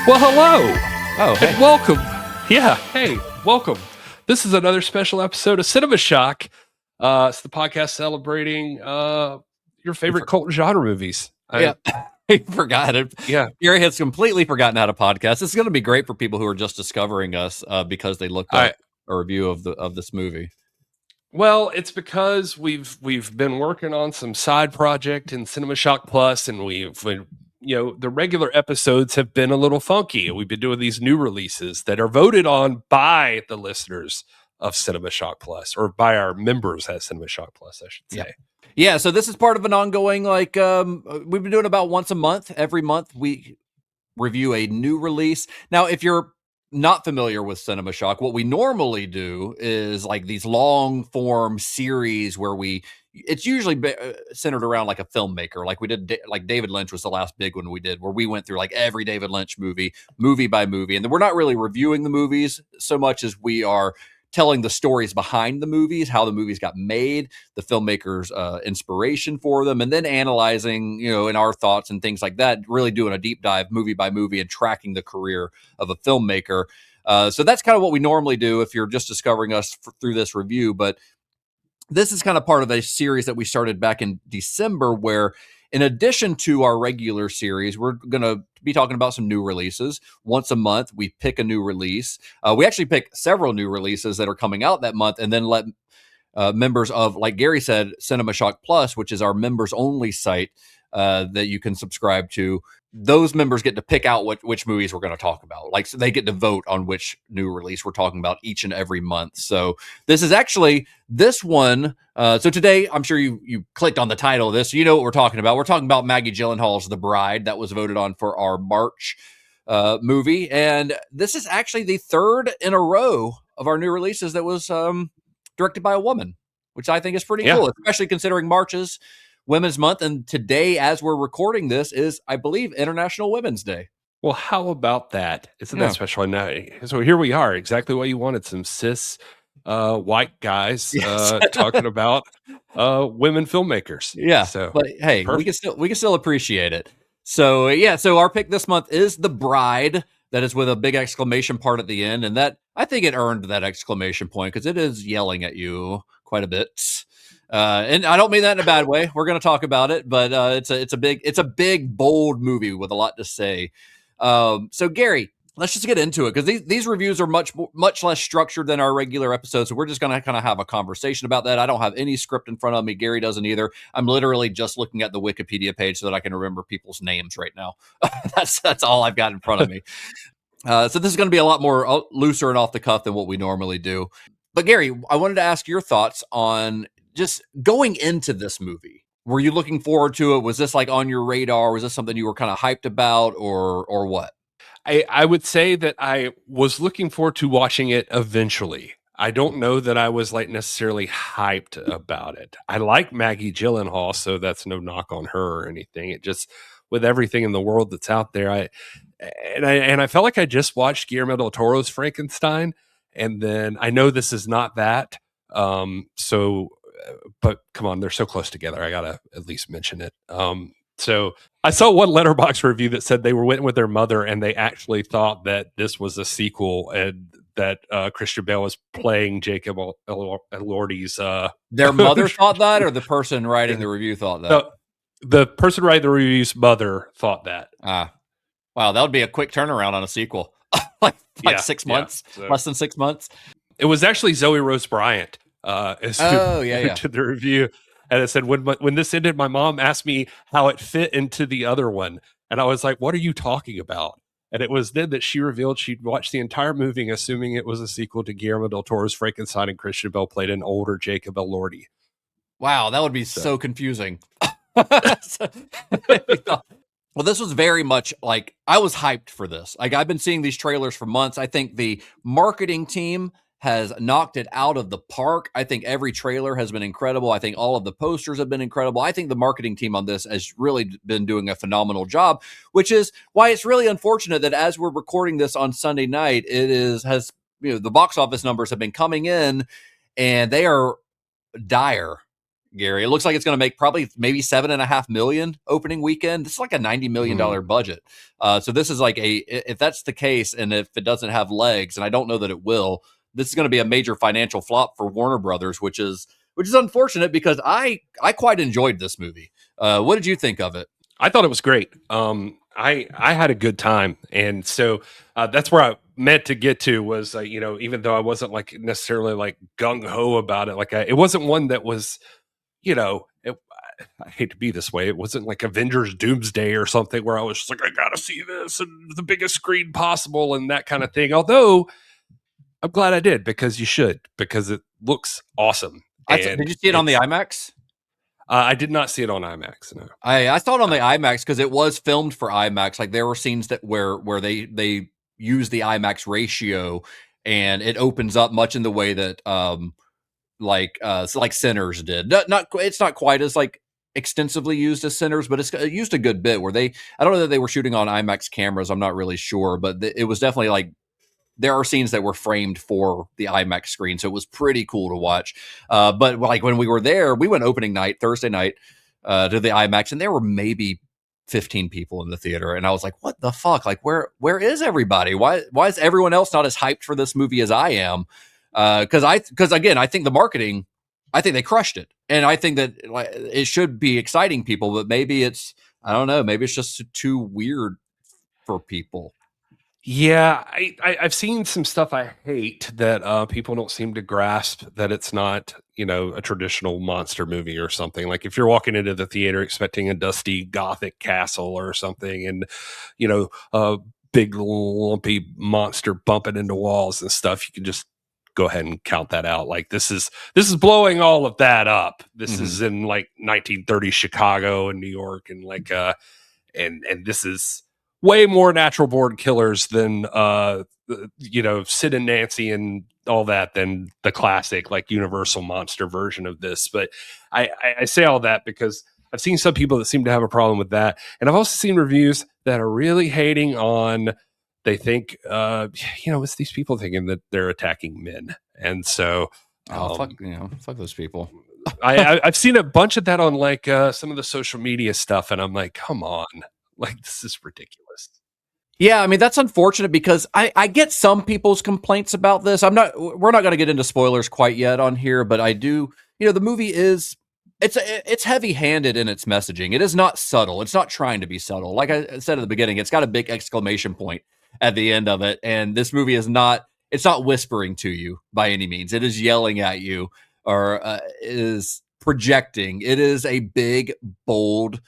Well, hello Oh, hey. and welcome. Yeah, hey, welcome. This is another special episode of CinemaShock. It's the podcast celebrating your favorite cult genre movies. Yeah, I forgot it. Yeah. Gary has completely forgotten how to podcast. It's going to be great for people who are just discovering us because they looked I up a review of this movie. well, it's because we've been working on some side project in CinemaShock Plus, and the regular episodes have been a little funky. We've been doing these new releases that are voted on by the listeners of CinemaShock Plus, or by our members at CinemaShock Plus, I should say. Yeah, so this is part of an ongoing, we've been doing about once a month. Every month we review a new release. Now, if you're not familiar with CinemaShock, what we normally do is like these long form series where it's usually centered around like a filmmaker. Like we did, like David Lynch was the last big one we did, where we went through like every David Lynch movie by movie. And then we're not really reviewing the movies so much as we are telling the stories behind the movies, how the movies got made, the filmmakers' inspiration for them, and then analyzing, in our thoughts and things like that, really doing a deep dive movie by movie and tracking the career of a filmmaker. So that's kind of what we normally do if you're just discovering us through this review. But this is kind of part of a series that we started back in December where, in addition to our regular series, we're going to be talking about some new releases. Once a month, we pick a new release. We actually pick several new releases that are coming out that month and then let members of, like Gary said, CinemaShock Plus, which is our members-only site that you can subscribe to. Those members get to pick out which movies we're going to talk about. Like, so they get to vote on which new release we're talking about each and every month. So this is actually this one. So today, I'm sure you clicked on the title of this. So you know what we're talking about. We're talking about Maggie Gyllenhaal's The Bride. That was voted on for our March movie. And this is actually the third in a row of our new releases that was directed by a woman, which I think is pretty cool, especially considering March is Women's Month, and today, as we're recording this, is, I believe, International Women's Day. Well, how about that? Isn't that special? So here we are, exactly what you wanted, some cis white guys talking about women filmmakers. Yeah, so but hey, perfect. we can still appreciate it. So yeah, so our pick this month is The Bride. That is with a big exclamation part at the end, and that, I think it earned that exclamation point because it is yelling at you quite a bit. And I don't mean that in a bad way. We're going to talk about it, but it's a big, bold movie with a lot to say. So Gary, let's just get into it because these reviews are much less structured than our regular episodes. So we're just going to kind of have a conversation about that. I don't have any script in front of me. Gary doesn't either. I'm literally just looking at the Wikipedia page so that I can remember people's names right now. That's all I've got in front of me. So this is going to be a lot more looser and off the cuff than what we normally do. But Gary, I wanted to ask your thoughts on just going into this movie. Were you looking forward to it? Was this like on your radar? Was this something you were kind of hyped about or what? I would say that I was looking forward to watching it eventually. I don't know that I was like necessarily hyped about it. I like Maggie Gyllenhaal, so that's no knock on her or anything. It just, with everything in the world that's out there, I felt like I just watched Guillermo del Toro's Frankenstein, and then I know this is not that. But come on, they're so close together. I gotta at least mention it. So I saw one Letterboxd review that said they went with their mother and they actually thought that this was a sequel and that Christian Bale was playing Jacob Elordi's. Their mother thought that, or the person writing the review thought that? The person writing the review's mother thought that. Wow, that would be a quick turnaround on a sequel. like 6 months, less than 6 months. It was actually Zoe Rose Bryant. To the review, and it said when this ended, my mom asked me how it fit into the other one, and I was like, "What are you talking about?" And it was then that she revealed she'd watched the entire movie, assuming it was a sequel to Guillermo del Toro's Frankenstein, and Christian Bale played an older Jacob Elordi. Wow, that would be so confusing. Well, this was very much like, I was hyped for this. Like, I've been seeing these trailers for months. I think the marketing team has knocked it out of the park. I think every trailer has been incredible. I think all of the posters have been incredible. I think the marketing team on this has really been doing a phenomenal job, which is why it's really unfortunate that as we're recording this on Sunday night, the box office numbers have been coming in and they are dire. Gary. It looks like it's going to make probably maybe 7.5 million opening weekend. This is like a $90 million budget. So this is like if that's the case, and if it doesn't have legs, and I don't know that it will, this is going to be a major financial flop for Warner Brothers, which is unfortunate because I quite enjoyed this movie. What did you think of it? I thought it was great. I had a good time, and so that's where I meant to get to was even though I wasn't like necessarily like gung ho about it, like it wasn't one that was I hate to be this way. It wasn't like Avengers Doomsday or something where I was just like, I gotta see this and the biggest screen possible and that kind of thing. Although I'm glad I did because you should, because it looks awesome. Did you see it on the IMAX? I did not see it on IMAX. No, I saw it on the IMAX because it was filmed for IMAX. Like there were scenes that where they use the IMAX ratio, and it opens up much in the way that like Sinners did. Not it's not quite as like extensively used as Sinners, but it's used a good bit. Where I don't know that they were shooting on IMAX cameras. I'm not really sure, but it was definitely like there are scenes that were framed for the IMAX screen, so it was pretty cool to watch. But like when we were there, we went opening night, Thursday night, to the IMAX, and there were maybe 15 people in the theater, and I was like, "What the fuck? Like, where is everybody? Why is everyone else not as hyped for this movie as I am?" Because again, I think the marketing, I think they crushed it, and I think that it should be exciting people, but maybe I don't know, maybe it's just too weird for people. Yeah, I've seen some stuff I hate that people don't seem to grasp that it's not, a traditional monster movie or something. Like if you're walking into the theater expecting a dusty gothic castle or something and, a big lumpy monster bumping into walls and stuff, you can just go ahead and count that out. Like this is blowing all of that up. This is in like 1930s Chicago and New York and like and this is way more natural born killers than Sid and Nancy and all that than the classic like Universal monster version of this. But I say all that because I've seen some people that seem to have a problem with that, and I've also seen reviews that are really hating on. They think it's these people thinking that they're attacking men, and so fuck those people. I've seen a bunch of that on like some of the social media stuff, and I'm like, come on. Like, this is ridiculous. Yeah, I mean, that's unfortunate because I get some people's complaints about this. We're not going to get into spoilers quite yet on here, but I do, the movie it's heavy-handed in its messaging. It is not subtle. It's not trying to be subtle. Like I said at the beginning, it's got a big exclamation point at the end of it. And this movie it's not whispering to you by any means. It is yelling at you or is projecting. It is a big, bold,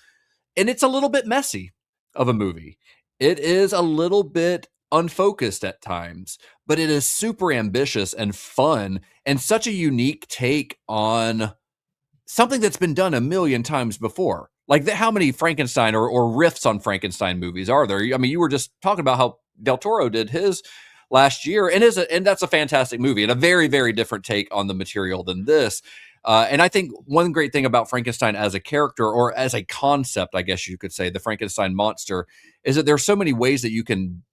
and it's a little bit messy of a movie. It is a little bit unfocused at times, but it is super ambitious and fun and such a unique take on something that's been done a million times before. Like how many Frankenstein or riffs on Frankenstein movies are there? I mean, you were just talking about how Del Toro did his last year, and that's a fantastic movie and a very, very different take on the material than this. And I think one great thing about Frankenstein as a character or as a concept, I guess you could say, the Frankenstein monster, is that there's so many ways that you can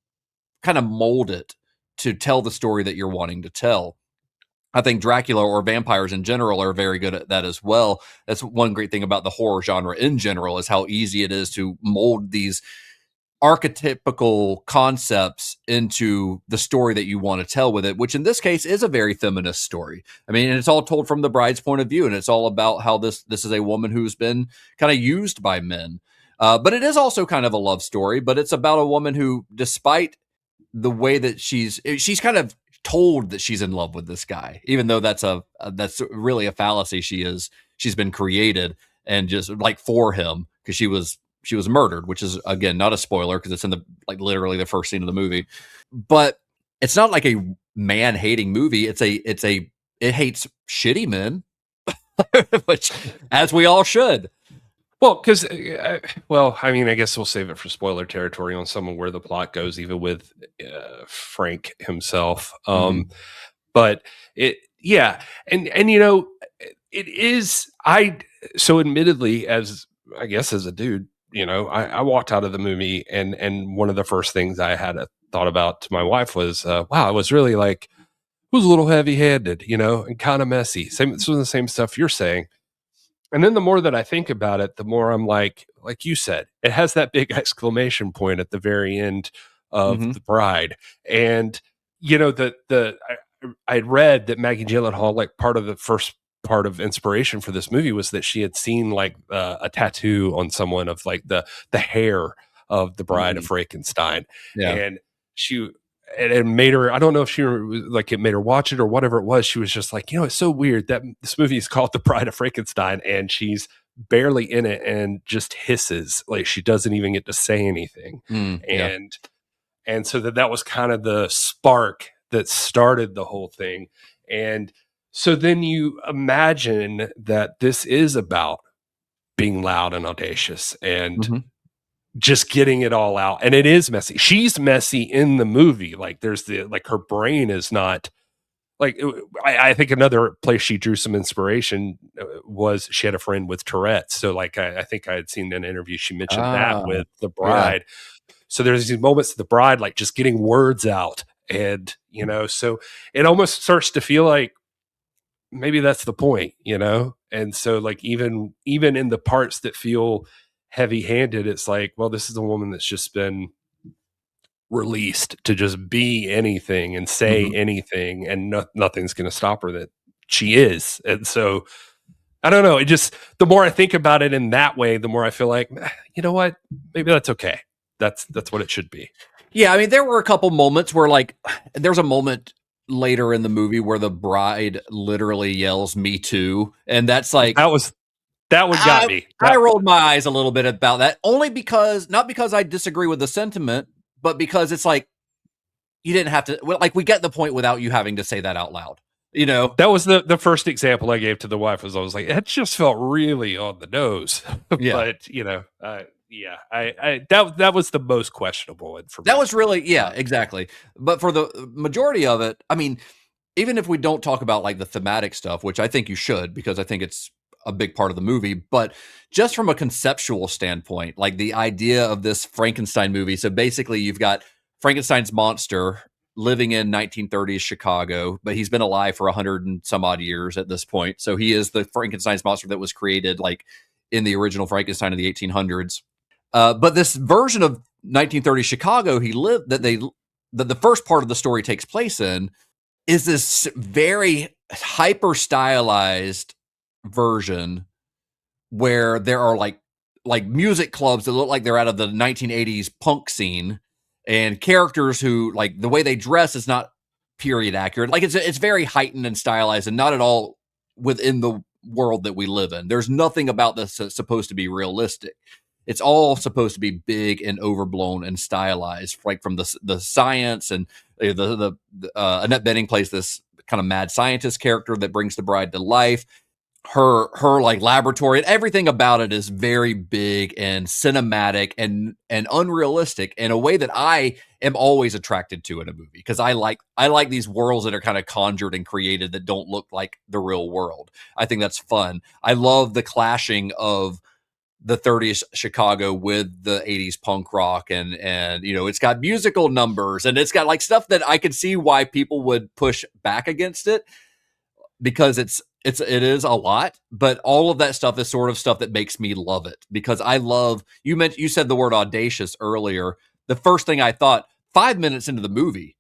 kind of mold it to tell the story that you're wanting to tell. I think Dracula or vampires in general are very good at that as well. That's one great thing about the horror genre in general is how easy it is to mold these archetypical concepts into the story that you want to tell with it, which in this case is a very feminist story. I mean, and it's all told from the bride's point of view, and it's all about how this is a woman who's been kind of used by men. But it is also kind of a love story, but it's about a woman who, despite the way that she's kind of told that she's in love with this guy, even though that's really a fallacy. She's been created and just like for him because she was murdered, which is again not a spoiler because it's in the literally the first scene of the movie. But it's not like a man hating movie. It hates shitty men, which as we all should. Well, because I mean, I guess we'll save it for spoiler territory on some of where the plot goes, even with Frank himself. But it is. So admittedly, as I guess as a dude, I walked out of the movie and one of the first things I had thought about to my wife was, wow, it was really it was a little heavy handed, and kind of messy. This was the same stuff you're saying. And then the more that I think about it, the more I'm like you said, it has that big exclamation point at the very end of Mhm. The Bride. And, I had read that Maggie Gyllenhaal, like part of the first part of inspiration for this movie was that she had seen like a tattoo on someone of like the hair of the Bride of Mm. Frankenstein. Yeah. And she, it made her, I don't know if she like it made her watch it or whatever it was. She was just like, it's so weird that this movie is called The Bride of Frankenstein and she's barely in it and just hisses, like she doesn't even get to say anything. Yeah. And so that was kind of the spark that started the whole thing. And so then you imagine that this is about being loud and audacious and Mhm. just getting it all out. And it is messy. She's messy in the movie. Like there's like her brain is not like, I think another place she drew some inspiration was she had a friend with Tourette's. So like, I think I had seen in an interview, she mentioned that Ah, with The yeah. Bride. So there's these moments of The Bride, like just getting words out. And, so it almost starts to feel like maybe that's the point. And so like, even in the parts that feel heavy handed, it's like, well, this is a woman that's just been released to just be anything and say Mhm. anything and nothing's going to stop her that she is. And so I don't know, it just, the more I think about it in that way, the more I feel like, you know what, maybe that's okay. That's what it should be. Yeah, I mean, there were a couple moments where, like, there's a moment later in the movie where the bride literally yells, "Me too," and that's like, That one got I me. I rolled my eyes a little bit about that, only because not because I disagree with the sentiment, but because it's like you didn't have to. Well, like, we get the point without you having to say that out loud. You know? That was the first example I gave to the wife. Was I was like, it just felt really on the nose, Yeah. but yeah, that was the most questionable one for That me. was really, yeah, Yeah. exactly. But for the majority of it, I mean, even if we don't talk about like the thematic stuff, which I think you should because I think it's a big part of the movie, but just from a conceptual standpoint, like the idea of this Frankenstein movie. So basically, you've got Frankenstein's monster living in 1930s Chicago, but he's been alive for 100 and some odd years at this point. So he is the Frankenstein's monster that was created like in the original Frankenstein of the 1800s. But this version of 1930s Chicago he lived that the first part of the story takes place in is this very hyper stylized version where there are like music clubs that look like they're out of the 1980s punk scene and characters who like the way they dress is not period accurate. Like it's very heightened and stylized and not at all within the world that we live in. There's nothing about this that's supposed to be realistic. It's all supposed to be big and overblown and stylized, like from the science and Annette Bening plays this kind of mad scientist character that brings the bride to life. Her like laboratory and everything about it is very big and cinematic and unrealistic in a way that I am always attracted to in a movie because I like these worlds that are kind of conjured and created that don't look like the real world. I think that's fun. I love the clashing of the 30s Chicago with the 80s punk rock and it's got musical numbers and it's got like stuff that I could see why people would push back against it because it is a lot, but all of that stuff is sort of stuff that makes me love it because I love you said the word audacious earlier. The first thing I thought 5 minutes into the movie,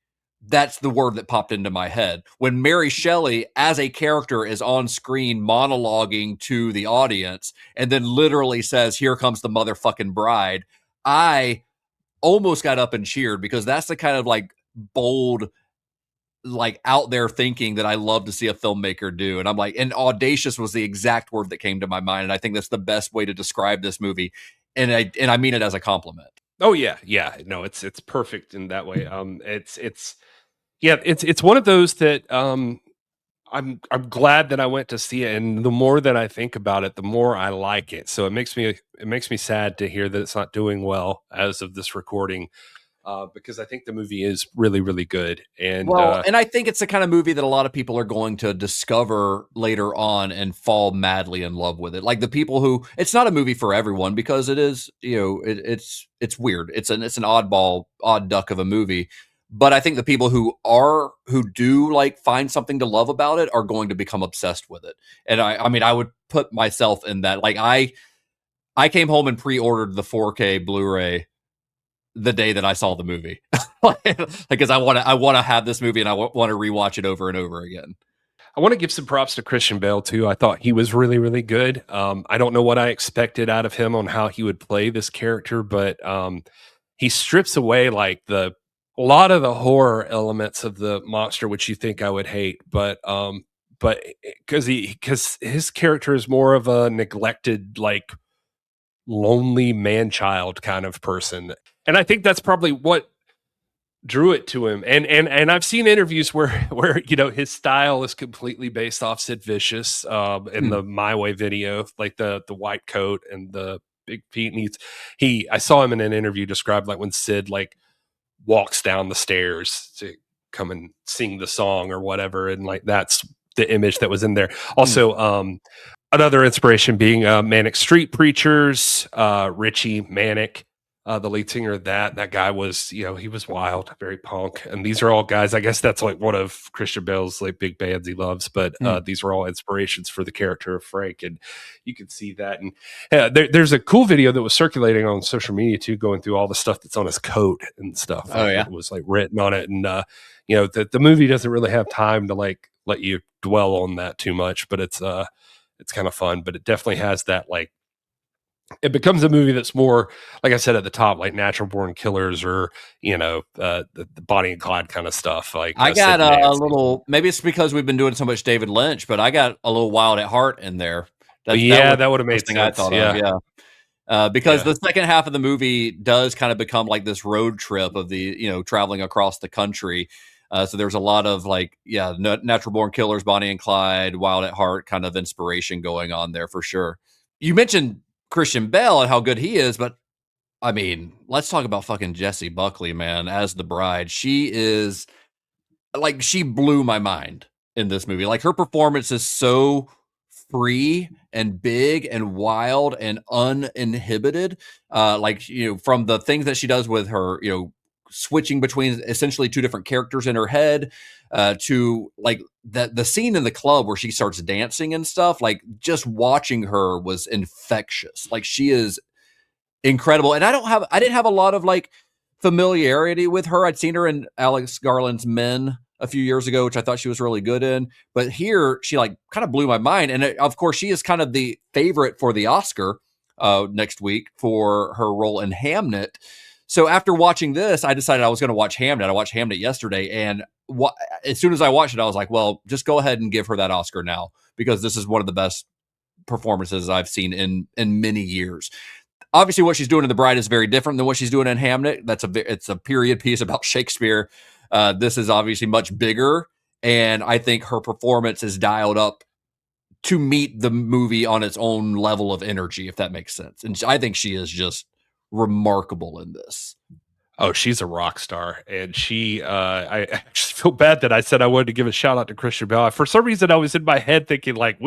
that's the word that popped into my head. When Mary Shelley as a character is on screen monologuing to the audience and then literally says, "Here comes the motherfucking bride." I almost got up and cheered because that's the kind of like bold like out there thinking that I love to see a filmmaker do. And I'm like, and audacious was the exact word that came to my mind. And I think that's the best way to describe this movie. And I mean it as a compliment. Oh yeah, yeah. No, it's perfect in that way. It's yeah, it's one of those that I'm glad that I went to see it, and the more that I think about it, the more I like it. So it makes me sad to hear that it's not doing well as of this recording, because I think the movie is really really good. And Well, and I think it's the kind of movie that a lot of people are going to discover later on and fall madly in love with it. Like the people who it's not a movie for everyone because it is, it's weird. It's an odd duck of a movie. But I think the people who do like find something to love about it are going to become obsessed with it. And I mean, I would put myself in that. Like I came home and pre-ordered the 4K Blu-ray the day that I saw the movie, because I want to have this movie and I want to rewatch it over and over again. I want to give some props to Christian Bale too. I thought he was really, really good. I don't know what I expected out of him on how he would play this character, but he strips away like a lot of the horror elements of the monster, which you think I would hate, but because his character is more of a neglected, like lonely man child kind of person, and I think that's probably what drew it to him. And I've seen interviews where his style is completely based off Sid Vicious in the My Way video, like the white coat and the big feet. And I saw him in an interview described like when Sid like walks down the stairs to come and sing the song or whatever, and like that's the image that was in there. Also, another inspiration being Manic Street Preachers, Richie Manic. The lead singer of that guy was, he was wild, very punk. And these are all guys, I guess that's like one of Christian Bale's like big bands he loves, but these are all inspirations for the character of Frank. And you can see that. And there's a cool video that was circulating on social media too, going through all the stuff that's on his coat and stuff. Oh, yeah. It was like written on it. And, the movie doesn't really have time to like let you dwell on that too much, but it's kind of fun, but it definitely has that like, it becomes a movie that's more, like I said at the top, like Natural Born Killers or, the Bonnie and Clyde kind of stuff. Like I got a little, maybe it's because we've been doing so much David Lynch, but I got a little Wild at Heart in there. That would have made sense. I thought of, because the second half of the movie does kind of become like this road trip of the, traveling across the country. So there's a lot of like, Natural Born Killers, Bonnie and Clyde, Wild at Heart kind of inspiration going on there for sure. You mentioned Christian Bale and how good he is, but I mean, let's talk about fucking Jessie Buckley, man, as the bride. She is like, she blew my mind in this movie. Like, her performance is so free and big and wild and uninhibited. From the things that she does with her, switching between essentially two different characters in her head, to like the scene in the club where she starts dancing and stuff. Like, just watching her was infectious. Like, she is incredible. And I didn't have a lot of like familiarity with her. I'd seen her in Alex Garland's Men a few years ago, which I thought she was really good in. But here she like kind of blew my mind. And of course, she is kind of the favorite for the Oscar next week for her role in Hamnet. So after watching this, I decided I was going to watch Hamnet. I watched Hamnet yesterday, and as soon as I watched it, I was like, well, just go ahead and give her that Oscar now, because this is one of the best performances I've seen in many years. Obviously, what she's doing in The Bride is very different than what she's doing in Hamnet. It's a period piece about Shakespeare. This is obviously much bigger, and I think her performance is dialed up to meet the movie on its own level of energy, if that makes sense. And I think she is just remarkable in this. Oh, she's a rock star. And I actually feel bad that I said I wanted to give a shout out to Christian Bale. For some reason, I was in my head thinking like,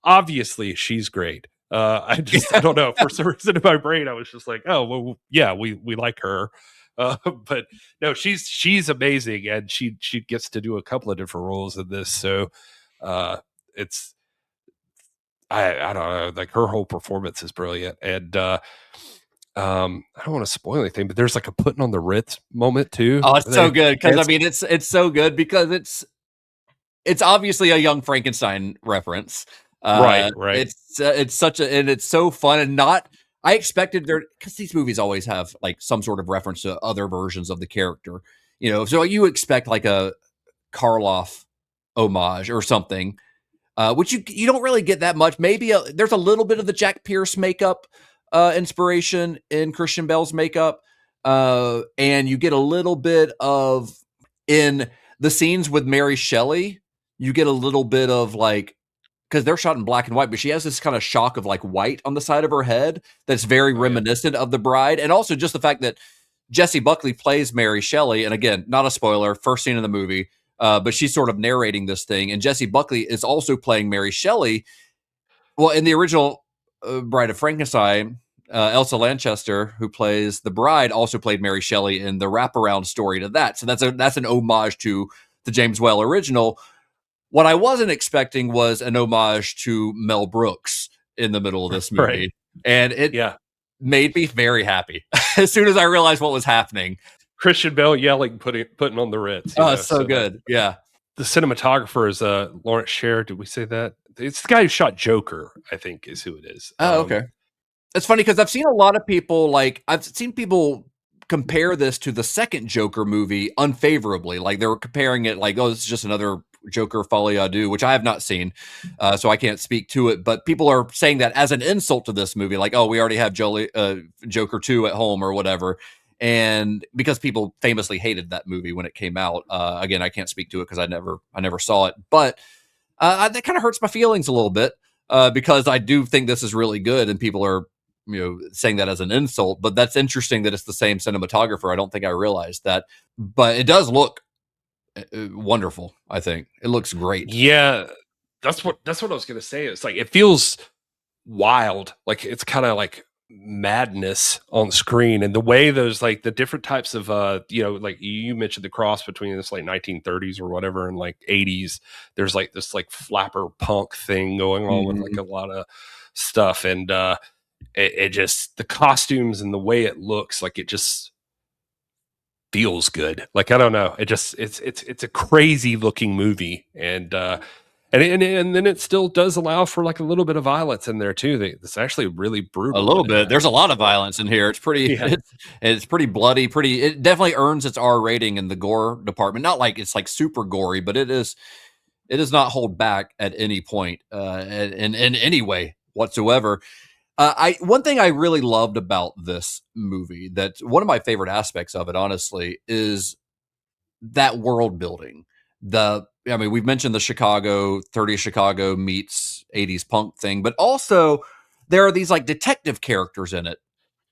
obviously she's great. I don't know. For some reason in my brain, I was just like, oh, well, yeah, we like her. But no, she's amazing. And she gets to do a couple of different roles in this. So it's, I don't know, like her whole performance is brilliant. And I don't want to spoil anything, but there's like a putting on the Ritz moment too. Oh, it's so good. Cause I mean, it's so good because it's obviously a Young Frankenstein reference. Right. It's such and it's so fun, and I expected there, because these movies always have like some sort of reference to other versions of the character, so you expect like a Karloff homage or something, which you don't really get that much. Maybe there's a little bit of the Jack Pierce makeup inspiration in Christian Bale's makeup, and you get a little bit of, in the scenes with Mary Shelley, you get a little bit of like, because they're shot in black and white, but she has this kind of shock of like white on the side of her head that's very reminiscent of the bride. And also just the fact that Jessie Buckley plays Mary Shelley, and again, not a spoiler, first scene in the movie, but she's sort of narrating this thing, and Jessie Buckley is also playing Mary Shelley. Well, in the original Bride of Frankenstein, Elsa Lanchester, who plays the bride, also played Mary Shelley in the wraparound story to that. So that's an homage to the James Whale original. What I wasn't expecting was an homage to Mel Brooks in the middle of this Right. movie, and it Yeah. made me very happy as soon as I realized what was happening. Christian Bale yelling, putting on the Ritz. Oh, so good. Yeah. The cinematographer is Lawrence Sher. Did we say that? It's the guy who shot Joker, I think, is who it is. Oh, okay. It's funny because I've seen a lot of people compare this to the second Joker movie unfavorably. Like they were comparing it like, oh, this is just another Joker folie à deux, which I have not seen, so I can't speak to it. But people are saying that as an insult to this movie, like, oh, we already have Joker 2 at home or whatever. And because people famously hated that movie when it came out. Again, I can't speak to it because I never saw it. But that kind of hurts my feelings a little bit because I do think this is really good, and people are saying that as an insult. But that's interesting that it's the same cinematographer. I don't think I realized that, but it does look wonderful. I think it looks great. Yeah, that's what I was gonna say. It's like it feels wild, like it's kind of like madness on screen, and the way those like the different types of like you mentioned the cross between this like 1930s or whatever and like 80s. There's like this like flapper punk thing going on with like a lot of stuff, and it just the costumes and the way it looks, like it just feels good. Like I don't know, it's a crazy looking movie, and then it still does allow for like a little bit of violence in there too. It's actually really brutal. A little bit. There's a lot of violence in here. It's pretty. Yeah. It's pretty bloody. It definitely earns its R rating in the gore department. Not like it's like super gory, but it is. It does not hold back at any point in any way whatsoever. One thing I really loved about this movie, that one of my favorite aspects of it, honestly, is that world building. We've mentioned the 30s Chicago meets 80s punk thing, but also there are these like detective characters in it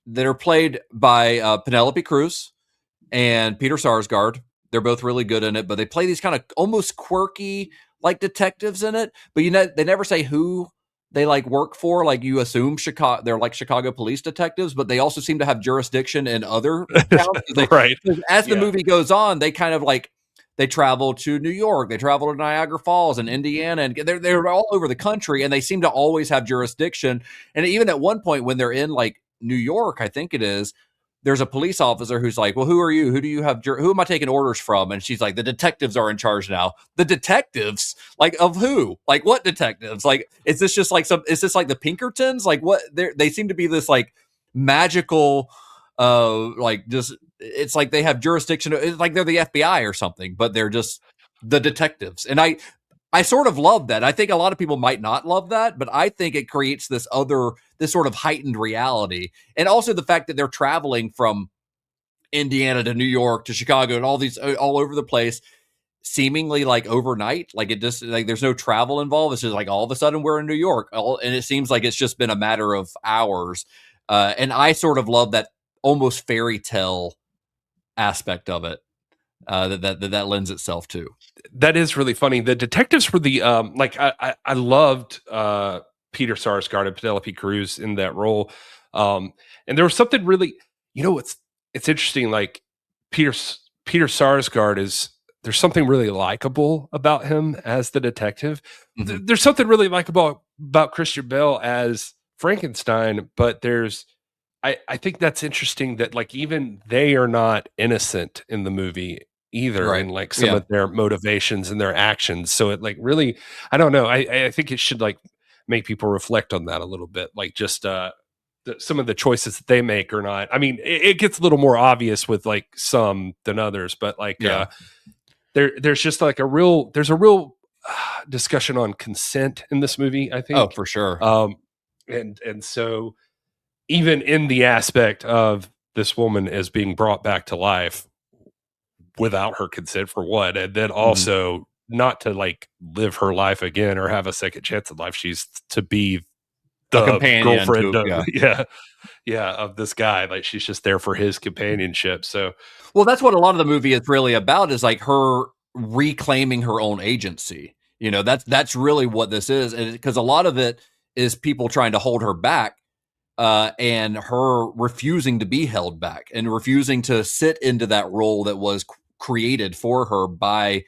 that are played by Penelope Cruz and Peter Sarsgaard. They're both really good in it, but they play these kind of almost quirky like detectives in it. But they never say who they like work for. Like you assume they're like Chicago police detectives, but they also seem to have jurisdiction in other towns. Right. As the movie goes on, they kind of like they travel to New York, they travel to Niagara Falls and Indiana, and they're all over the country, and they seem to always have jurisdiction. And even at one point when they're in like New York, I think it is, there's a police officer who's like, well, who are you? Who do you have? Who am I taking orders from? And she's like, the detectives are in charge now. The detectives? Like of who? Like what detectives? Like, is this just like is this like the Pinkertons? Like what? They seem to be this like magical, like just, it's like they have jurisdiction. It's like they're the FBI or something, but they're just the detectives. And I sort of love that. I think a lot of people might not love that, but I think it creates this sort of heightened reality. And also the fact that they're traveling from Indiana to New York to Chicago and all over the place, seemingly like overnight. Like it just, like there's no travel involved. It's just like all of a sudden we're in New York. And it seems like it's just been a matter of hours. And I sort of love that almost fairy tale aspect of it. That lends itself to. That is really funny. The detectives were the I loved Peter Sarsgaard and Penelope Cruz in that role, and there was something really, it's interesting. Like Peter Sarsgaard there's something really likable about him as the detective. Mm-hmm. There's something really likable about Christian Bale as Frankenstein, but I think that's interesting that like even they are not innocent in the movie either, right. in like some of their motivations and their actions. So it like really, I don't know. I think it should like make people reflect on that a little bit. Like just some of the choices that they make or not. I mean, it gets a little more obvious with like some than others, but like there's just like a real discussion on consent in this movie, I think. Oh, for sure. And so even in the aspect of this woman as being brought back to life without her consent, for one, and then also not to like live her life again or have a second chance at life. She's to be the girlfriend of this guy. Like she's just there for his companionship. So, well, that's what a lot of the movie is really about, is like her reclaiming her own agency. That's really what this is. And because a lot of it is people trying to hold her back and her refusing to be held back and refusing to sit into that role that was created for her by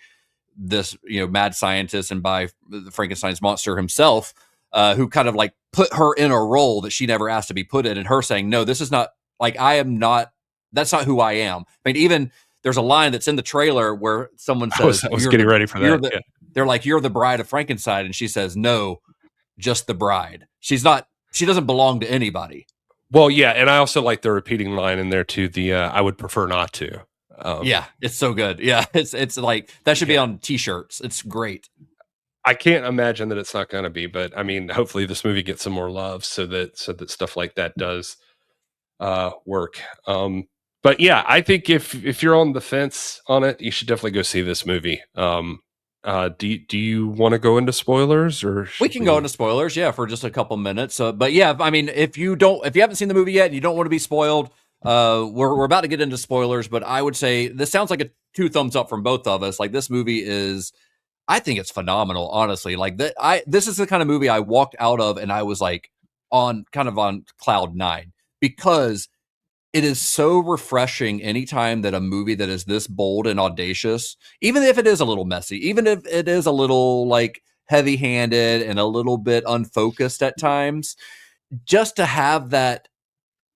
this, mad scientist and by Frankenstein's monster himself, who kind of like put her in a role that she never asked to be put in, and her saying, no, this is not like, I am not, that's not who I am. I mean, even there's a line that's in the trailer where someone says, I was getting ready for that. They're like, you're the bride of Frankenstein. And she says, no, just the bride. She doesn't belong to anybody. Well, yeah. And I also like the repeating line in there too. I would prefer not to. Yeah, it's so good. Yeah, it's like that should be on t-shirts. It's great. I can't imagine that it's not going to be, but I mean, hopefully this movie gets some more love so that stuff like that does work. But yeah, I think if you're on the fence on it, you should definitely go see this movie. Do you want to go into spoilers, or we can go into spoilers? Yeah, for just a couple minutes. But yeah, I mean, if you haven't seen the movie yet and you don't want to be spoiled, we're about to get into spoilers. But I would say this sounds like a 2 thumbs up from both of us. Like, this movie is, I think it's phenomenal, honestly. Like, this is the kind of movie I walked out of and I was like on cloud 9, because it is so refreshing anytime that a movie that is this bold and audacious, even if it is a little messy, even if it is a little like heavy-handed and a little bit unfocused at times, just to have that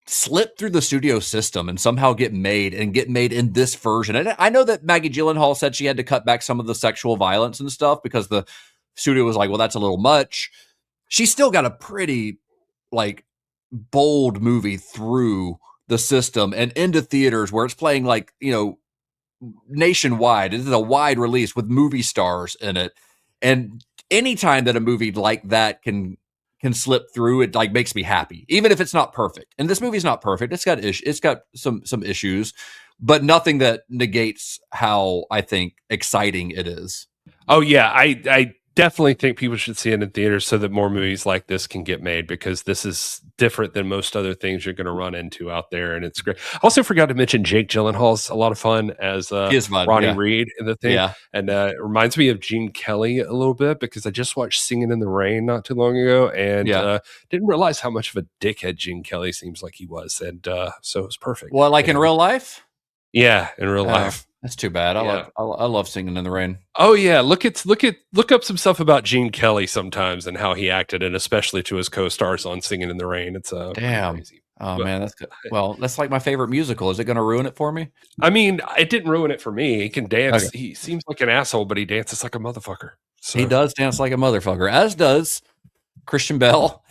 slip through the studio system and somehow get made in this version. And I know that Maggie Gyllenhaal said she had to cut back some of the sexual violence and stuff because the studio was like, well, that's a little much. She still got a pretty like bold movie through the system and into theaters where it's playing like, nationwide. It is a wide release with movie stars in it. And anytime that a movie like that can slip through, it like makes me happy, even if it's not perfect. And this movie's not perfect. It's got some issues, but nothing that negates how I think exciting it is. Oh yeah, I definitely think people should see it in theaters so that more movies like this can get made, because this is different than most other things you're going to run into out there, and it's great. I also forgot to mention Jake Gyllenhaal's a lot of fun as Ronnie Reed in the thing, and it reminds me of Gene Kelly a little bit, because I just watched Singing in the Rain not too long ago, and didn't realize how much of a dickhead Gene Kelly seems like he was, and so it was perfect. Well, like in real life? Yeah, in real life. That's too bad. I love Singing in the Rain. Oh yeah, look up some stuff about Gene Kelly sometimes and how he acted, and especially to his co-stars on Singing in the Rain. It's damn crazy. Man, that's good. Well, that's like my favorite musical. Is it going to ruin it for me? I mean, it didn't ruin it for me. He can dance. Okay. He seems like an asshole, but he dances like a motherfucker. So. He does dance like a motherfucker, as does Christian Bale,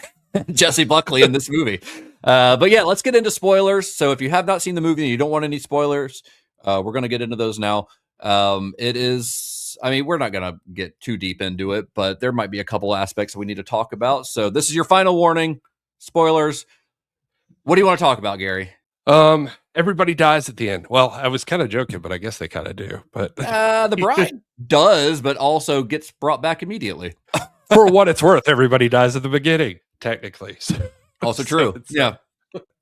Jessie Buckley in this movie. But yeah, let's get into spoilers. So if you have not seen the movie and you don't want any spoilers, we're going to get into those now. It is, I mean, we're not going to get too deep into it, but there might be a couple aspects that we need to talk about. So this is your final warning. Spoilers. What do you want to talk about, Gary? Everybody dies at the end. Well, I was kind of joking, but I guess they kind of do. But the bride does, but also gets brought back immediately. For what it's worth, everybody dies at the beginning, technically. So, also true. Yeah.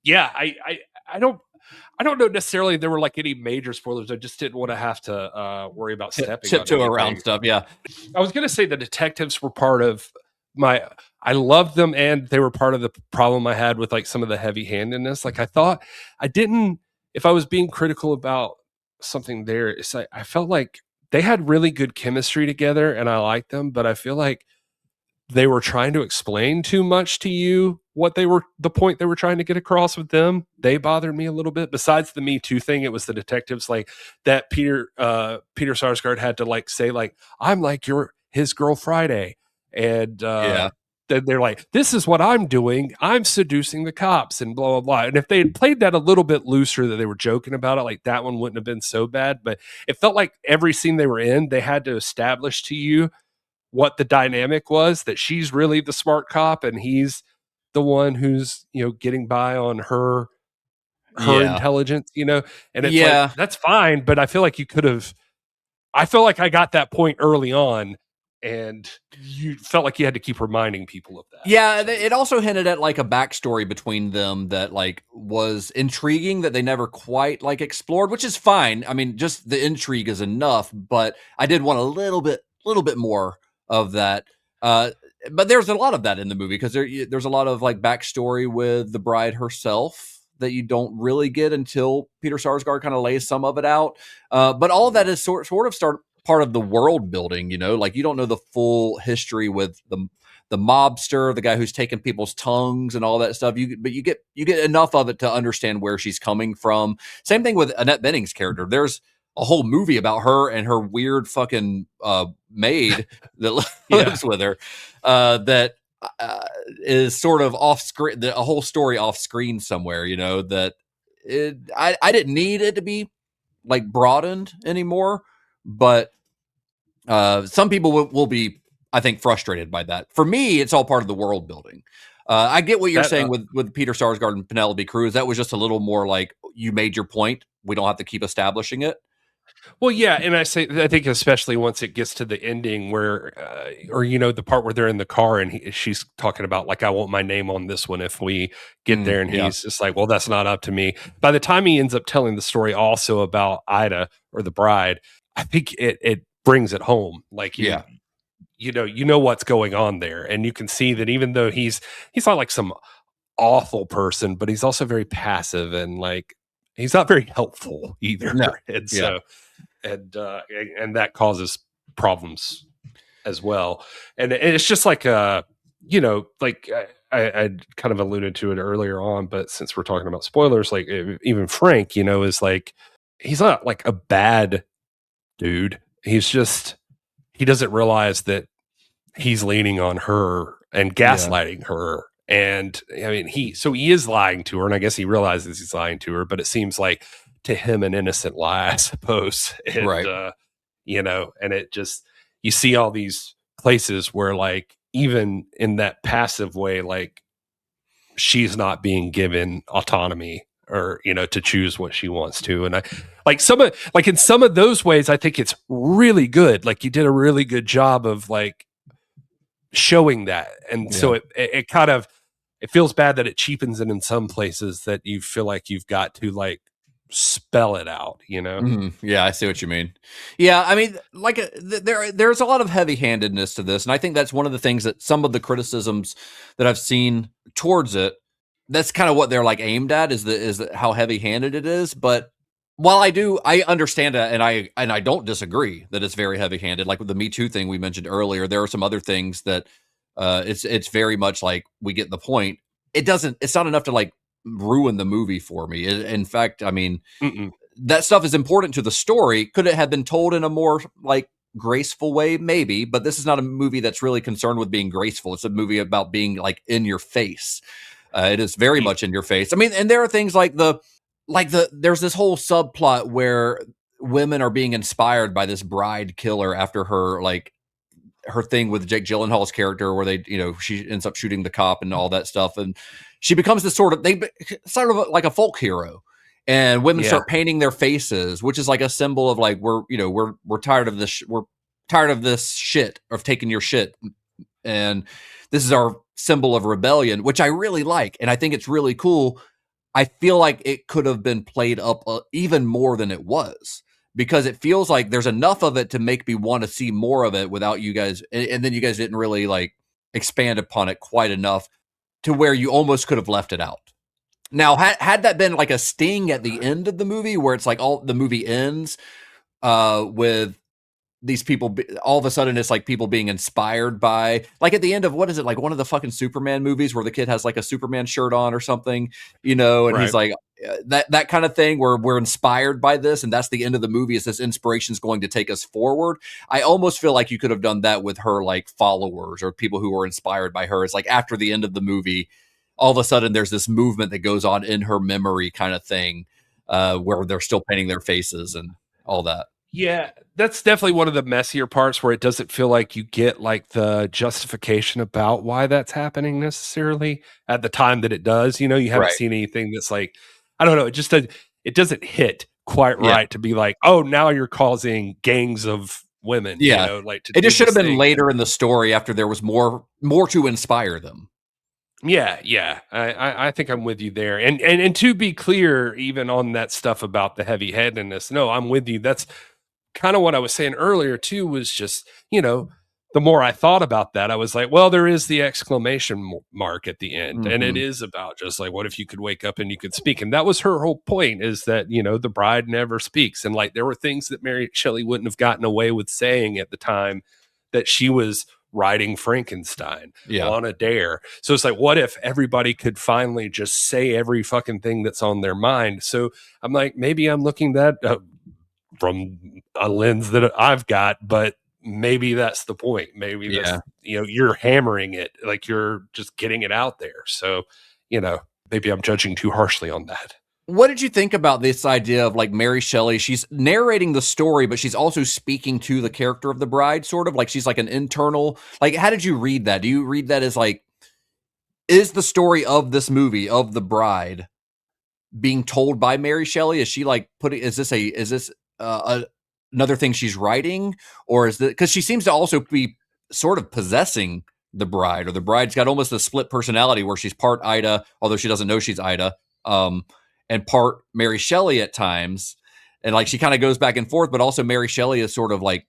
Yeah. I don't know necessarily there were like any major spoilers. I just didn't want to have to worry about stepping tiptoe around stuff. Yeah. I was going to say the detectives were part of I loved them, and they were part of the problem I had with like some of the heavy handedness. Like, I thought if I was being critical about something there, it's like, I felt like they had really good chemistry together and I liked them, but I feel like they were trying to explain too much to you the point they were trying to get across with them. They bothered me a little bit. Besides the Me Too thing, it was the detectives like that Peter Sarsgaard had to like say like, I'm like his girl Friday. And then they're like, this is what I'm doing. I'm seducing the cops and blah, blah, blah. And if they had played that a little bit looser, that they were joking about it, like that one wouldn't have been so bad. But it felt like every scene they were in, they had to establish to you what the dynamic was, that she's really the smart cop and he's the one who's, getting by on her intelligence, and it's like, that's fine. But I feel like I feel like I got that point early on, and you felt like you had to keep reminding people of that. Yeah, it also hinted at like a backstory between them that like was intriguing that they never quite like explored, which is fine. I mean, just the intrigue is enough, but I did want a little bit more of that. but there's a lot of that in the movie because there's a lot of like backstory with the bride herself that you don't really get until Peter Sarsgaard kind of lays some of it out. But all of that is sort of part of the world building, you know, like you don't know the full history with the mobster, the guy who's taking people's tongues and all that stuff. But you get enough of it to understand where she's coming from. Same thing with Annette Bening's character. There's a whole movie about her and her weird fucking maid that lives with her that is sort of off screen, a whole story off screen somewhere, you know, that I didn't need it to be like broadened anymore, but some people will be, I think, frustrated by that. For me, it's all part of the world building. I get what you're saying with Peter Sarsgaard and Penelope Cruz. That was just a little more like, you made your point. We don't have to keep establishing it. Well, yeah, and I think especially once it gets to the ending where, or you know, the part where they're in the car and she's talking about like, I want my name on this one if we get there, and he's just like, well, that's not up to me. By the time he ends up telling the story also about Ida or the bride, I think it brings it home. Like, you know what's going on there, and you can see that even though he's not like some awful person, but he's also very passive and like he's not very helpful either. No. And so. And that causes problems as well. And it's just like, you know, like I kind of alluded to it earlier on, but since we're talking about spoilers, like even Frank, you know, is like, he's not like a bad dude. He's just, he doesn't realize that he's leaning on her and gaslighting her. And I mean, he is lying to her, and I guess he realizes he's lying to her, but it seems like to him an innocent lie, I suppose. And, right. You know, and it just, you see all these places where like, even in that passive way, like she's not being given autonomy or, you know, to choose what she wants to. And I like in some of those ways, I think it's really good. Like you did a really good job of like showing that. And so it kind of, it feels bad that it cheapens it in some places that you feel like you've got to like spell it out, you know? Mm-hmm. Yeah, I see what you mean. Yeah, I mean, like there's a lot of heavy-handedness to this, and I think that's one of the things that some of the criticisms that I've seen towards it, that's kind of what they're like aimed at is how heavy-handed it is. But while I understand that, and I don't disagree that it's very heavy-handed. Like with the Me Too thing we mentioned earlier, there are some other things that it's very much like we get the point. It's not enough to like ruin the movie for me. In fact, I mean, that stuff is important to the story. Could it have been told in a more like graceful way? Maybe, but this is not a movie that's really concerned with being graceful. It's a movie about being like in your face. It is very much in your face. I mean, and there are things like there's this whole subplot where women are being inspired by this bride killer after her thing with Jake Gyllenhaal's character, where they, you know, she ends up shooting the cop and all that stuff, and she becomes this sort of like a folk hero, and women start painting their faces, which is like a symbol of like we're tired of this. We're tired of this shit, of taking your shit, and this is our symbol of rebellion, which I really like, and I think it's really cool. I feel like it could have been played up even more than it was, because it feels like there's enough of it to make me want to see more of it without you guys. And then you guys didn't really like expand upon it quite enough to where you almost could have left it out. Now, had that been like a sting at the end of the movie where it's like all the movie ends with these people, all of a sudden it's like people being inspired by, like at the end of, what is it, like one of the fucking Superman movies where the kid has like a Superman shirt on or something, you know, and he's like, that kind of thing where we're inspired by this, and that's the end of the movie, is this inspiration is going to take us forward. I almost feel like you could have done that with her like followers or people who were inspired by her. It's like after the end of the movie, all of a sudden there's this movement that goes on in her memory kind of thing, where they're still painting their faces and all that. Yeah, that's definitely one of the messier parts where it doesn't feel like you get like the justification about why that's happening necessarily at the time that it does. You know, you haven't seen anything that's like, I don't know, it doesn't hit quite right to be like, oh, now you're causing gangs of women. Yeah, you know, like it just should have been later in the story after there was more to inspire them. Yeah. I think I'm with you there. And to be clear, even on that stuff about the heavy-handedness, no, I'm with you. That's kind of what I was saying earlier too, was just, you know, the more I thought about that, I was like, well, there is the exclamation mark at the end. And it Mhm. is about just like, what if you could wake up and you could speak? And that was her whole point, is that, the bride never speaks. And like, there were things that Mary Shelley wouldn't have gotten away with saying at the time that she was writing Frankenstein Yeah. on a dare. So it's like, what if everybody could finally just say every fucking thing that's on their mind? So I'm like, maybe I'm looking that from a lens that I've got, but maybe that's the point. Maybe that's, Yeah. you're hammering it, like you're just getting it out there. So, maybe I'm judging too harshly on that. What did you think about this idea of like Mary Shelley? She's narrating the story, but she's also speaking to the character of the bride, sort of like she's like an internal. Like, how did you read that? Do you read that as like, is the story of this movie of the bride being told by Mary Shelley? Is she like putting? Is this another thing she's writing, or is that because she seems to also be sort of possessing the bride, or the bride's got almost a split personality where she's part Ida, although she doesn't know she's Ida, and part Mary Shelley at times, and like she kind of goes back and forth, but also Mary Shelley is sort of like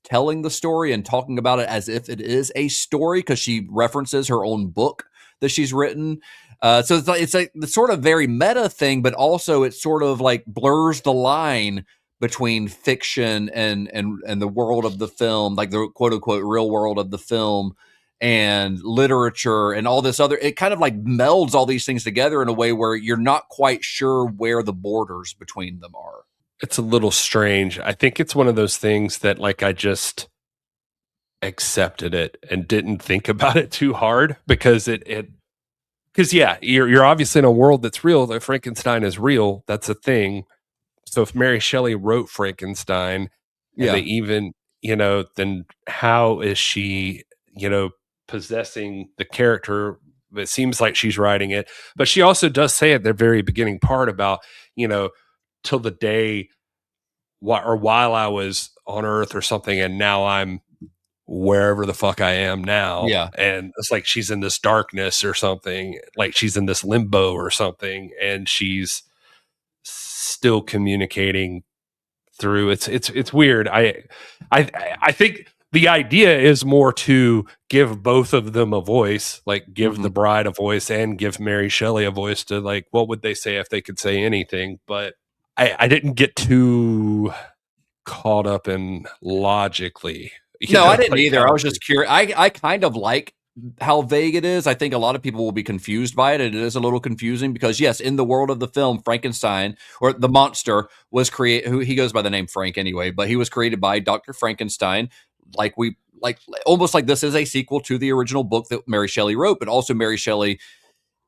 telling the story and talking about it as if it is a story because she references her own book that she's written. So it's the sort of very meta thing, but also it sort of like blurs the line between fiction and the world of the film, like the quote unquote real world of the film, and literature and all this other. It kind of like melds all these things together in a way where you're not quite sure where the borders between them are. It's a little strange. I think it's one of those things that like I just accepted it and didn't think about it too hard, because because yeah, you're obviously in a world that's real. That Frankenstein is real. That's a thing. So if Mary Shelley wrote Frankenstein, and Yeah. they even, then how is she, possessing the character? It seems like she's writing it, but she also does say at the very beginning part about, till the day or while I was on Earth or something, and now I'm wherever the fuck I am now. Yeah. And it's like she's in this darkness or something, like she's in this limbo or something, and she's still communicating through. It's weird. I think the idea is more to give both of them a voice, like give the Mhm. bride a voice and give Mary Shelley a voice to, like, what would they say if they could say anything? But I didn't get too caught up in logically, No, I didn't like either. I how was just curious. I kind of like how vague it is. I think a lot of people will be confused by it. And it is a little confusing because, yes, in the world of the film, Frankenstein, or the monster, was created. Who he goes by the name Frank anyway, but he was created by Dr. Frankenstein. Like almost like this is a sequel to the original book that Mary Shelley wrote, but also Mary Shelley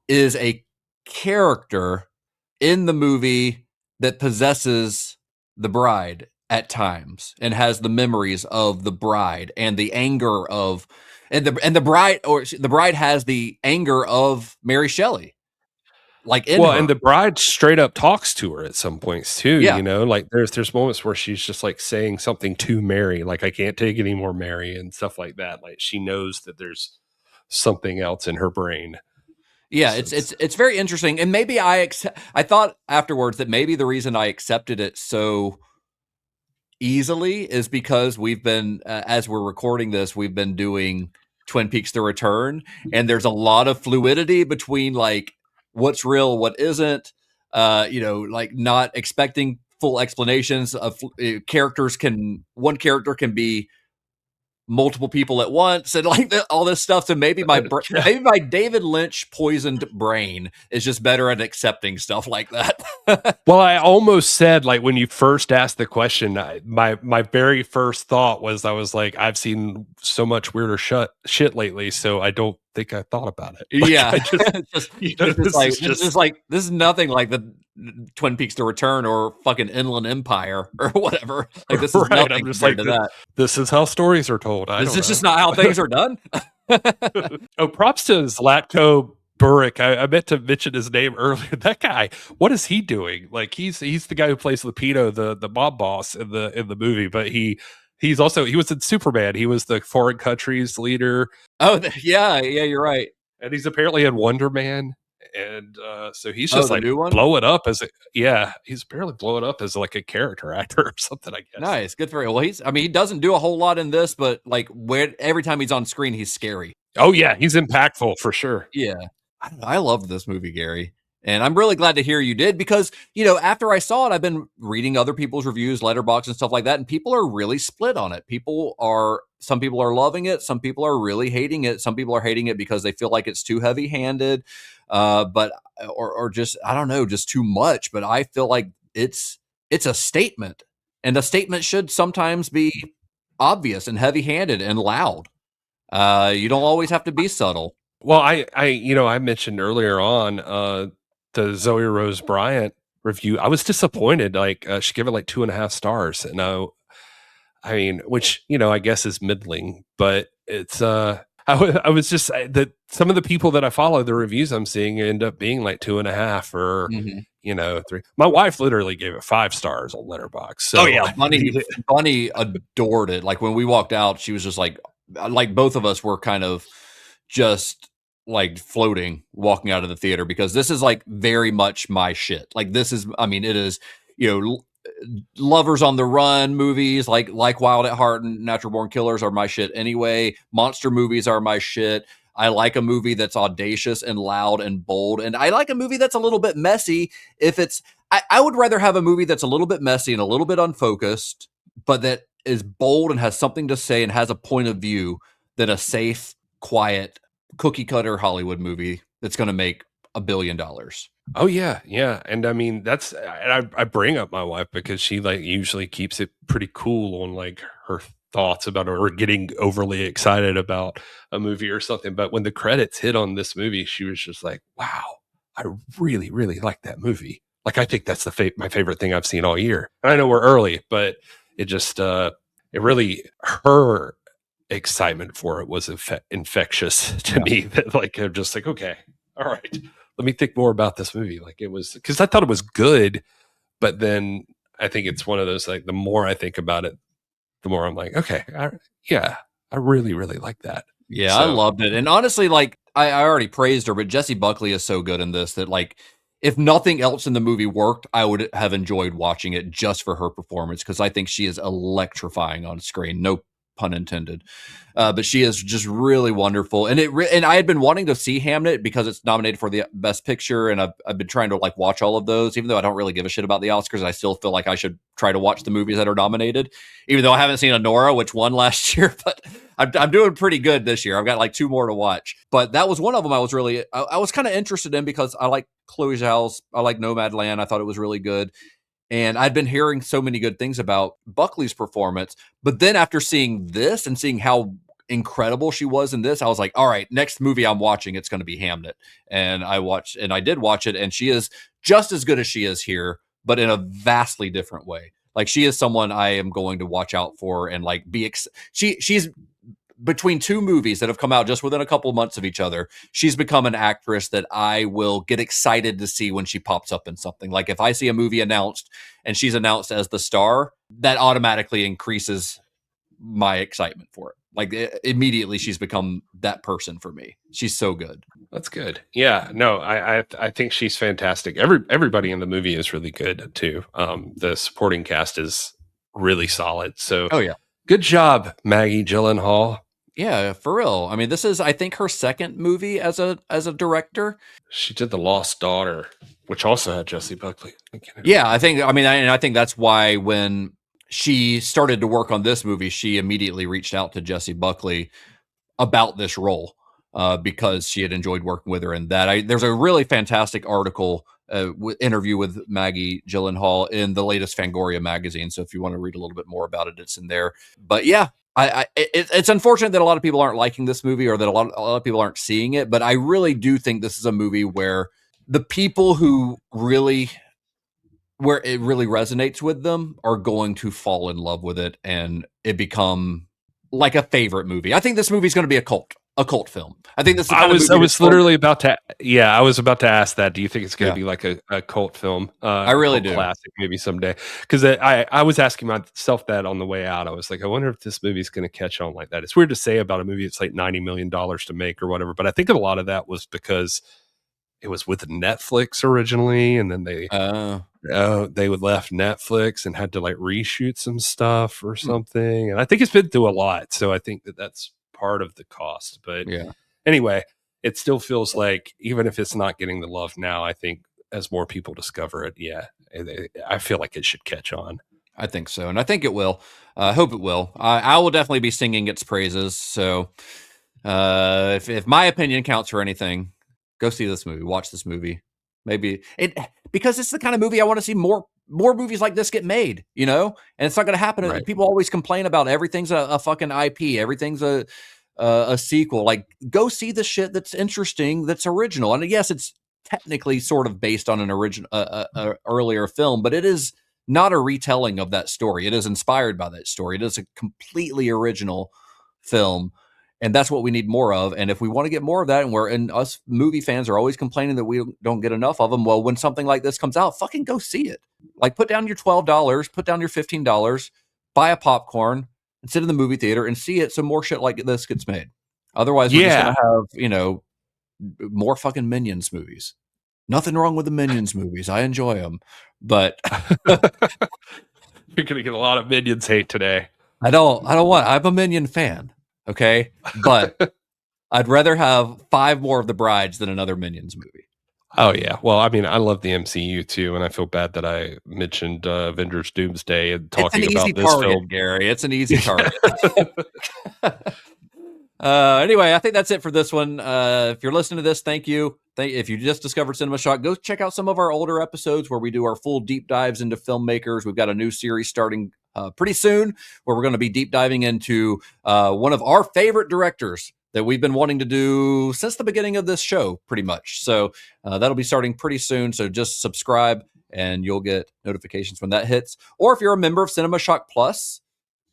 is a character in the movie that possesses the bride at times and has the memories of the bride and the anger of and the bride, or the bride has the anger of Mary Shelley like in well, her. and the bride straight up talks to her at some points too, Yeah. like there's moments where she's just like saying something to Mary, like, I can't take any more, Mary, and stuff like that. Like she knows that there's something else in her brain. Yeah, So it's very interesting, and maybe I thought afterwards that maybe the reason I accepted it so easily is because we've been as we're recording this, we've been doing Twin Peaks The Return, and there's a lot of fluidity between like what's real, what isn't, like not expecting full explanations of characters. Can one character can be multiple people at once, and like all this stuff. So maybe yeah. maybe my David Lynch poisoned brain is just better at accepting stuff like that. Well, I almost said, like, when you first asked the question, my very first thought was, I was like, I've seen so much weirder shit lately, so I don't think I thought about it. Like, Yeah, I just, just, this is like this is nothing like the Twin Peaks: The Return or fucking Inland Empire or whatever. Like this is right. I'm nothing just compared like, to that. this is how stories are told. I This don't is just know. not how things are done. Oh, props to Zlatko Burek. I meant to mention his name earlier. That guy, what is he doing? Like he's the guy who plays Lupito, the mob boss in the movie. But he was in Superman. He was the foreign countries leader, Oh, yeah, you're right. and he's apparently in Wonder Man. and so he's Oh, just the like new one? blowing up as a yeah, he's barely blowing up as like a character actor or something, I guess. Nice, good for him. Well, I mean, he doesn't do a whole lot in this, but like where every time he's on screen, he's scary. Oh yeah, he's impactful for sure. Yeah. I don't know, I loved this movie, Gary. And I'm really glad to hear you did because, after I saw it, I've been reading other people's reviews, letterbox and stuff like that, and people are really split on it. Some people are loving it, some people are really hating it, some people are hating it because they feel like it's too heavy-handed, but or just I don't know, just too much. But I feel like it's a statement, and a statement should sometimes be obvious and heavy-handed and loud. You don't always have to be subtle. Well, I mentioned earlier on the Zoe Rose Bryant review. I was disappointed. Like she gave it like 2.5 stars, and I mean, which I guess is middling, but it's I was just that some of the people that I follow, the reviews I'm seeing end up being like 2.5 or Mhm. 3. My wife literally gave it 5 stars on Letterboxd. So Oh yeah, Bunny adored it. Like when we walked out, she was just like both of us were kind of just like floating walking out of the theater because this is like very much my shit. Like this is, I mean, it is, lovers on the run movies like Wild at Heart and Natural Born Killers are my shit anyway. Monster movies are my shit. I like a movie that's audacious and loud and bold, and I like a movie that's a little bit messy. If it's, I would rather have a movie that's a little bit messy and a little bit unfocused, but that is bold and has something to say and has a point of view than a safe, quiet, cookie cutter Hollywood movie that's going to make $1 billion. Oh yeah, yeah, and I mean I bring up my wife because she like usually keeps it pretty cool on like her thoughts about it or getting overly excited about a movie or something. But when the credits hit on this movie, she was just like, "Wow, I really, really like that movie. Like I think that's my favorite thing I've seen all year." And I know we're early, but it just it really her excitement for it was infectious to me. That like I'm just like, okay, all right, let me think more about this movie. Like it was because I thought it was good, but then I think it's one of those like the more I think about it, the more I'm like, okay, I really, really like that. Yeah, I So loved it. And honestly, like I already praised her, but Jessie Buckley is so good in this that like if nothing else in the movie worked, I would have enjoyed watching it just for her performance because I think she is electrifying on screen. No pun intended. But she is just really wonderful. And and I had been wanting to see Hamnet because it's nominated for the Best Picture, and I've been trying to like watch all of those, even though I don't really give a shit about the Oscars. I still feel like I should try to watch the movies that are nominated, even though I haven't seen Anora, which won last year. But I'm doing pretty good this year. I've got like 2 more to watch, but that was one of them. I was kind of interested in because I like Chloe Zhao's. I like Nomadland. I thought it was really good. And I'd been hearing so many good things about Buckley's performance. But then after seeing this and seeing how incredible she was in this, I was like, all right, next movie I'm watching, it's going to be Hamnet. And I did watch it, and she is just as good as she is here, but in a vastly different way. Like she is someone I am going to watch out for and like she's between 2 movies that have come out just within a couple of months of each other, she's become an actress that I will get excited to see when she pops up in something. Like if I see a movie announced and she's announced as the star, that automatically increases my excitement for it. Like immediately she's become that person for me. She's so good. that's good. Yeah, no, I think she's fantastic. Everybody in the movie is really good too. The supporting cast is really solid. So Oh yeah. good job, Maggie Gyllenhaal. Yeah, for real. I mean, this is I think her second movie as a director. She did The Lost Daughter, which also had Jessie Buckley. Yeah, I think that's why when she started to work on this movie, she immediately reached out to Jessie Buckley about this role because she had enjoyed working with her in that. There's a really fantastic article, interview with Maggie Gyllenhaal in the latest Fangoria magazine. So if you want to read a little bit more about it, it's in there. But yeah, it's unfortunate that a lot of people aren't liking this movie or that a lot of people aren't seeing it. But I really do think this is a movie where the people where it really resonates with them are going to fall in love with it and it become like a favorite movie. I think this movie is going to be a cult film. I think this is I was literally about to I was about to ask that. Do you think it's going to be like a cult film? I really do. Classic maybe someday. Because I was asking myself that on the way out. I was like, I wonder if this movie's going to catch on like that. It's weird to say about a movie that's like $90 million to make or whatever, but I think a lot of that was because it was with Netflix originally, and then they would left Netflix and had to like reshoot some stuff or something. And I think it's been through a lot, so I think that's part of the cost. But Yeah. anyway, it still feels like, even if it's not getting the love now, I think as more people discover it, I feel like it should catch on. I think so, and I think it will. I hope it will. I will definitely be singing its praises. So, if my opinion counts for anything, go see this movie. Watch this movie. Maybe because it's the kind of movie I want to see more movies like this get made. And it's not going to happen. Right. People always complain about everything's a fucking IP. Everything's a sequel. Like, go see the shit that's interesting, that's original. And yes, it's technically sort of based on an original, earlier film, but it is not a retelling of that story. It is inspired by that story. It is a completely original film, and that's what we need more of. And if we want to get more of that, and us movie fans are always complaining that we don't get enough of them, well, when something like this comes out, fucking go see it. Like, put down your $12, put down your $15, buy a popcorn, and sit in the movie theater and see it, so more shit like this gets made. Otherwise, we're just gonna have, more fucking Minions movies. Nothing wrong with the Minions movies. I enjoy them. But you're going to get a lot of Minions hate today. I don't want, I'm a Minion fan. Okay. But I'd rather have 5 more of the Brides than another Minions movie. Oh yeah. Well, I mean, I love the MCU too, and I feel bad that I mentioned Avengers Doomsday and talking about this film. Gary, it's an easy target. Anyway, I think that's it for this one. If you're listening to this, thank you. If you just discovered CinemaShock, go check out some of our older episodes where we do our full deep dives into filmmakers. We've got a new series starting pretty soon where we're going to be deep diving into one of our favorite directors that we've been wanting to do since the beginning of this show, pretty much. So that'll be starting pretty soon. So just subscribe and you'll get notifications when that hits. Or if you're a member of CinemaShock Plus,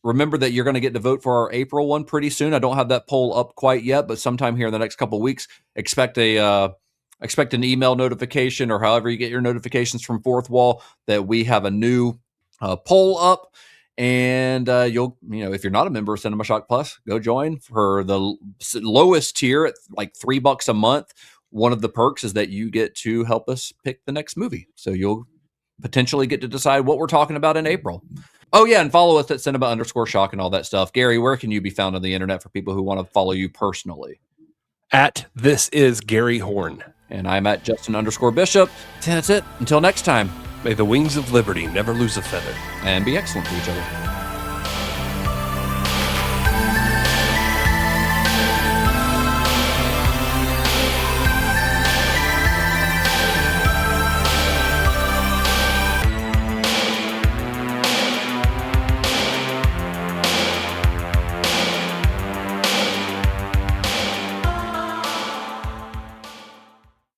remember that you're going to get to vote for our April one pretty soon. I don't have that poll up quite yet, but sometime here in the next couple of weeks, expect an email notification, or however you get your notifications from Fourth Wall, that we have a new poll up. And you'll, if you're not a member of CinemaShock Plus, go join for the lowest tier at like $3 a month. One of the perks is that you get to help us pick the next movie. So you'll potentially get to decide what we're talking about in April. Oh yeah, and follow us at cinema_shock and all that stuff. Gary, where can you be found on the internet for people who want to follow you personally? At This Is Gary Horn. And I'm at Justin_Bishop. That's it. Until next time. May the wings of liberty never lose a feather. And be excellent to each other.